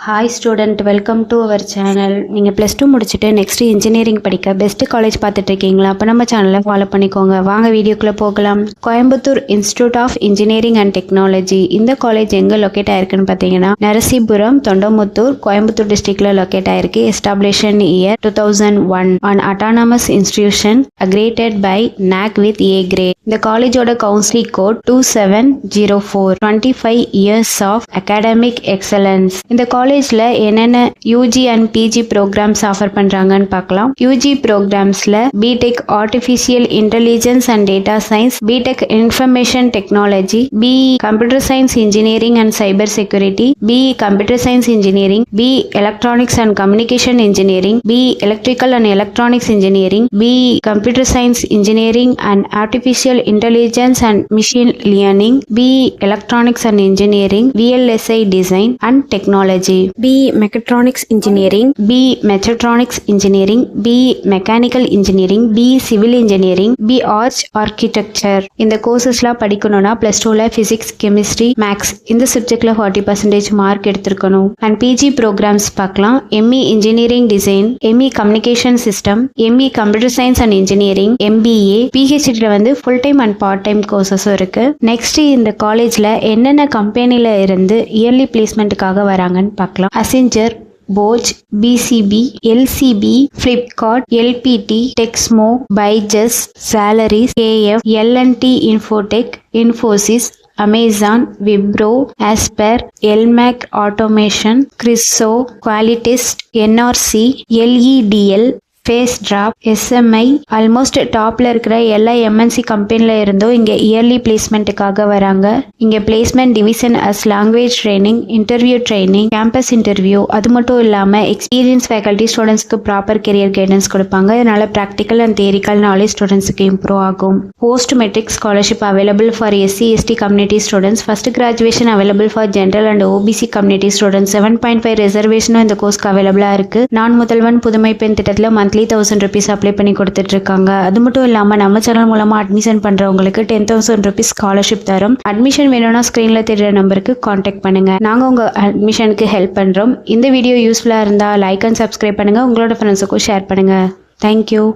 Hi student, welcome to our channel. நீங்கள் +2 முடிச்சுட்டு next engineering படிக்க பெஸ்ட்டு காலேஜ் பார்த்துட்டு இருக்கீங்களா? அப்போ நம்ம சேனலை ஃபாலோ பண்ணிக்கோங்க. வாங்க வீடியோக்குள்ளே போகலாம். Coimbatore institute of engineering and technology. இந்த காலேஜ் எங்கே லொக்கேட் ஆயிருக்குன்னு பார்த்தீங்கன்னா நரசிபுரம், தொண்டமுத்தூர், கோயம்புத்தூர் டிஸ்ட்ரிக்டில் லொக்கேட் ஆயிருக்கு. Establishment year 2001. an autonomous institution accredited by NAC with A grade. இந்த காலேஜோட counselling code 2704. 25 years of academic excellence. இந்த காலேஜ்ல என்னென்ன UG and PG programmes offer பண்றாங்கன்னு பார்க்கலாம். யூஜி ப்ரோக்ராம்ஸ்ல B Tech artificial intelligence and data science, B Tech information technology, BE computer science engineering and cyber security, BE computer science engineering, BE electronics and communication engineering, BE electrical and electronics engineering, BE computer science engineering and artificial intelligence and machine learning, BE electronics and engineering, VLSI design and technology, BE Mechatronics Engineering, BE Mechatronics Engineering, BE Mechanical Engineering, BE Civil Engineering, BE Arch Architecture. இந்த கோர்சஸ்லாம் படிக்கணும்னா +2ல physics, chemistry, maths இந்த சப்ஜெக்ட்ல 40% mark எடுத்திருக்கணும். And PG programs பார்க்கலாம். ME Engineering Design, ME Communication System, ME Computer Science and Engineering, MBA, PhD வந்து full time and part time கோர்சஸும் இருக்கு. Next இந்த காலேஜ்ல என்னென்ன கம்பெனில இருந்து இயர்லி பிளேஸ்மெண்ட்டுக்காக வராங்கன்னு பார்க்கலாம். Accenture, Bosch, PCB, LCB, Flipkart, LPT, Texmo, Byju's, Solaris, KF, L and T Infotech, Infosys, Amazon, Wipro, Aspire, Elmech automation, கிறிஸ்ஸோ, குவாலிட்டிஸ்ட், என்ஆர்சி, எல்இடிஎல், ஃபேஸ் டிராப், எஸ்எம்ஐ, ஆல்மோஸ்ட் டாப்ல இருக்கிற எல்லா எம்என்சி கம்பெனில இருந்தும் இங்க இயர்லி பிளேஸ்மெண்ட்டுக்காக வராங்க. இங்க placement division as language training, interview training, campus interview, அது மட்டும் இல்லாம எக்ஸ்பீரியன்ஸ் ஃபேக்கல்டி ஸ்டூடெண்ட்ஸ்க்கு ப்ராப்பர் கெரியர் கைடன்ஸ் கொடுப்பாங்க. இதனால ப்ராக்டிக்கல் அண்ட் தியரிக்கல் நாலேஜ் ஸ்டூடெண்ட்ஸ்க்கு இம்ப்ரூவ் ஆகும். Post matric scholarship available for SC ST community students. First graduation available for general and OBC community students. 7.5 ரிசர்வேஷனும் இந்த கோர்ஸ்க்கு அவைலபிளா இருக்கு. நான் முதல்வன் புதுமை பெண் திட்டத்துல மந்த்லி 1000 rupees அப்ளை பண்ணி கொடுத்துட்டு இருக்காங்க. அது மட்டும் இல்லாம நம்ம சேனல் மூலமா அட்மிஷன் பண்றவங்களுக்கு 10,000 rupees ஸ்காலர்ஷிப் தரும். அட்மிஷன் வேணும்னா ஸ்கிரீன்ல தெரியுற நம்பருக்கு கான்டாக்ட் பண்ணுங்க. நாங்க உங்க அட்மிஷனுக்கு ஹெல்ப் பண்றோம். இந்த வீடியோ யூஸ்ஃபுல்லா இருந்தா லைக் அண்ட் சப்ஸ்கிரைப் பண்ணுங்க. உங்களோட ஃப்ரெண்ட்ஸுக்கும் ஷேர் பண்ணுங்க. தேங்க்யூ.